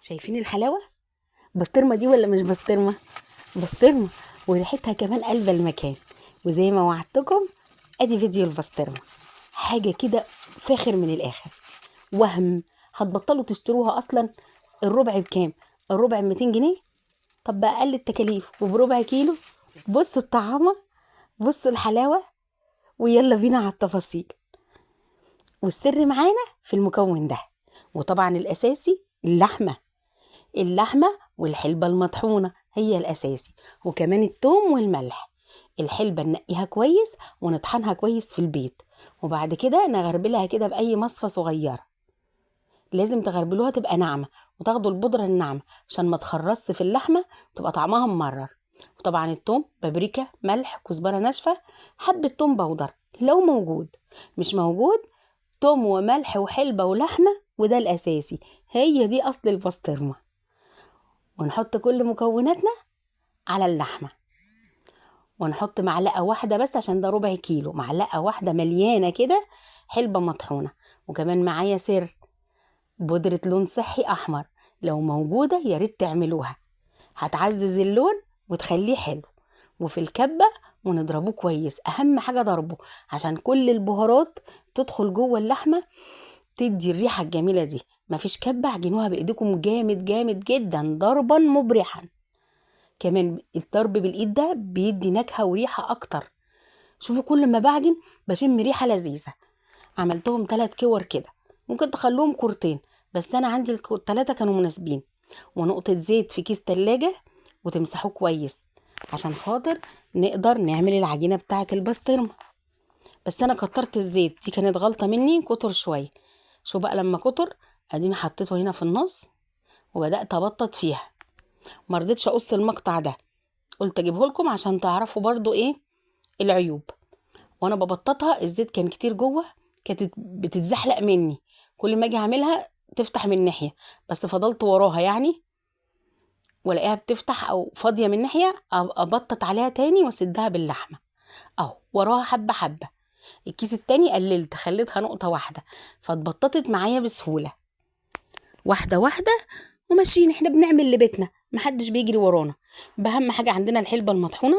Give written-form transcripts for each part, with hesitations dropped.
شايفين الحلاوه؟ بسطرمه دي ولا مش بسطرمه؟ بسطرمه، وريحتها كمان قلب المكان. وزي ما وعدتكم ادي فيديو البسطرمه، حاجه كده فاخر من الاخر. وهم هتبطلوا تشتروها اصلا. الربع بكام؟ الربع 200 جنيه. طب باقل التكاليف وبربع كيلو. بصوا الطعامه، بصوا الحلاوه، ويلا بينا على التفاصيل. والسر معانا في المكون ده، وطبعا الاساسي اللحمه والحلبه المطحونه هي الاساسي، وكمان التوم والملح. الحلبه ننقيها كويس ونطحنها كويس في البيت، وبعد كده نغربلها كده باي مصفى صغيره. لازم تغربلوها تبقى ناعمه، وتاخدوا البودره الناعمه عشان ما تخرصش في اللحمه تبقى طعمها ممرر. وطبعا التوم، بابريكا، ملح، كزبره ناشفه، حبه توم بودر لو موجود. مش موجود، توم وملح وحلبه ولحمه، وده الاساسي. هي دي اصل البسطرمه. ونحط كل مكوناتنا على اللحمه، ونحط معلقه واحده بس عشان ده ربع كيلو، معلقه واحده مليانه كده حلبه مطحونه. وكمان معايا سر، بودره لون صحي احمر، لو موجوده يا ريت تعملوها، هتعزز اللون وتخليه حلو. وفي الكبه ونضربوه كويس، اهم حاجه ضربه عشان كل البهارات تدخل جوه اللحمه تدي الريحه الجميله دي. مفيش كبه، عجنوها بايديكم جامد جامد جدا ضربا مبرحا. كمان الضرب بالايد ده بيدي نكهه وريحه اكتر. شوفوا كل ما بعجن بشم ريحه لذيذه. عملتهم 3 كور كده، ممكن تخلوهم كورتين، بس انا عندي الثلاثه كانوا مناسبين. ونقطه زيت في كيس تلاجة وتمسحوه كويس عشان خاطر نقدر نعمل العجينه بتاعه البسطرمه. بس انا كترت الزيت، دي كانت غلطه مني، كتر شويه. شو بقى لما كتر، اديني حطيته هنا في النص وبدات ابطط فيها. مرضتش اقص المقطع ده، قلت اجيبه لكم عشان تعرفوا برضو ايه العيوب. وانا ببططها الزيت كان كتير جوه، كانت بتتزحلق مني، كل ما اجي اعملها تفتح من ناحيه، بس فضلت وراها يعني، والاقيها بتفتح او فاضيه من ناحيه ابطط عليها تاني واسدها باللحمه اهو وراها حبه حبه. الكيس التاني قللت خليتها نقطه واحده، فاتبططت معايا بسهوله. واحده واحده وماشيين، احنا بنعمل لبيتنا، محدش بيجري ورانا. بأهم حاجه عندنا الحلبه المطحونه.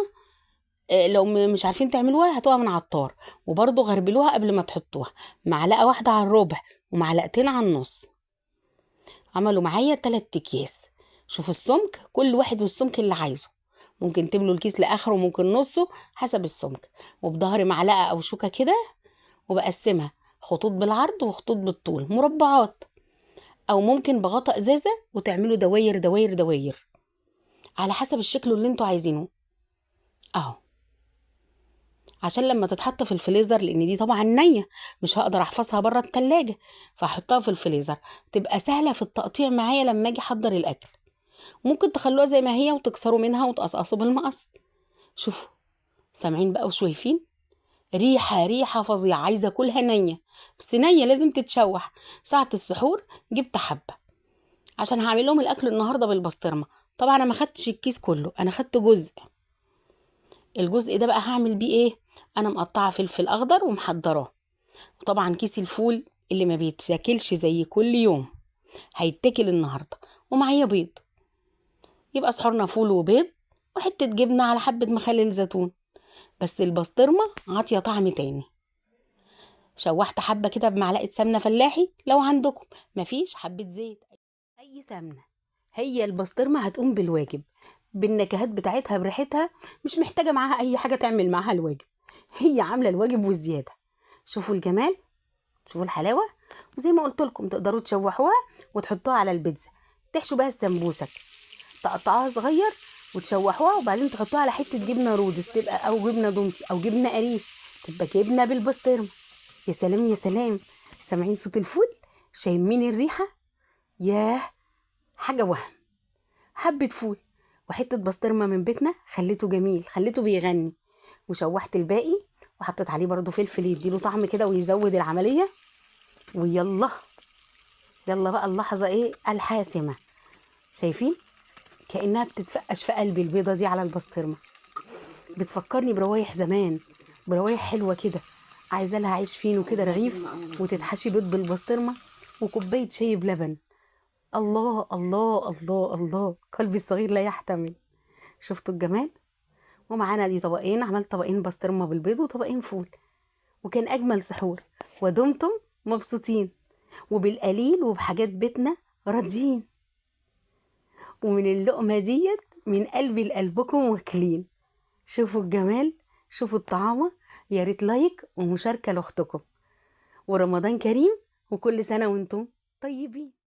لو مش عارفين تعملوها هاتوها من عطار، وبرضو غربلوها قبل ما تحطوها، معلقه واحده على الربع ومعلقتين على النص. عملوا معايا 3 اكياس. شوفوا السمك، كل واحد والسمك اللي عايزه، ممكن تملوا الكيس لاخره وممكن نصه حسب السمك. وبظهر معلقه او شوكه كده، وبقسمها خطوط بالعرض وخطوط بالطول مربعات، او ممكن بغطاء ازازه وتعملوا دواير دواير دواير على حسب الشكل اللي انتوا عايزينه اهو. عشان لما تتحط في الفريزر، لان دي طبعا نية مش هقدر احفظها بره التلاجة، فاحطها في الفريزر تبقى سهلة في التقطيع معايا لما اجي احضر الاكل. ممكن تخلوها زي ما هي وتكسروا منها وتقصقصوا بالمقص. شوفوا، سامعين بقى وشايفين ريحة فظيعة، عايزة اكلها نية، بس نية لازم تتشوح. ساعة السحور جبت حبة عشان هعمل لهم الاكل النهاردة بالبسطرمة. طبعا انا ما خدتش الكيس كله، انا خدت جزء. الجزء ده بقى هعمل بيه ايه؟ انا مقطعه فلفل اخضر ومحضراه. وطبعا كيس الفول اللي ما بيتاكلش زي كل يوم هيتاكل النهارده، ومعايا بيض، يبقى سحورنا فول وبيض وحته جبنه على حبه مخلل زيتون. بس البسطرمه عاطيه طعم تاني. شوحت حبه كده بمعلقه سمنه فلاحي، لو عندكم مفيش حبه زيت اي سمنه، هي البسطرمه هتقوم بالواجب بالنكهات بتاعتها بريحتها، مش محتاجه معاها اي حاجه تعمل معاها الواجب، هي عامله الواجب والزياده. شوفوا الجمال، شوفوا الحلاوه. وزي ما قلت لكم تقدروا تشوحوها وتحطوها على البيتزا، تحشوا بها السمبوسك، تقطعوها صغير وتشوحوها، وبعدين تحطوها على حته جبنه رودس تبقى، او جبنه دومتي، او جبنه قريش، تبقى جبنه بالبسطرمه. يا سلام يا سلام، سامعين صوت الفول؟ شايمين الريحه؟ ياه، حاجه وهم. حبه فول وحته بسطرمه من بيتنا خليته جميل، خليته بيغني. وشوحت الباقي وحطيت عليه برضو فلفل يديله طعم كده ويزود العمليه. ويلا يلا بقى اللحظه ايه الحاسمه. شايفين كانها بتتفقش في قلبي البيضه دي على البسطرمه، بتفكرني بروايح زمان، بروايح حلوه كده، عايزه لها عيش فينو كده رغيف وتتحشي بيض بالبسطرمه وكوبايه شاي بلبن. الله الله الله الله، قلبي الصغير لا يحتمل. شفتوا الجمال؟ ومعانا دي طبقين، عملت طبقين بسطرمة بالبيض وطبقين فول، وكان أجمل سحور. ودمتم مبسوطين وبالقليل وبحاجات بيتنا راضيين، ومن اللقمة ديت من قلبي لقلبكم واكلين. شوفوا الجمال، شوفوا الطعامة. يا ريت لايك ومشاركة لأختكم. ورمضان كريم، وكل سنة وانتم طيبين.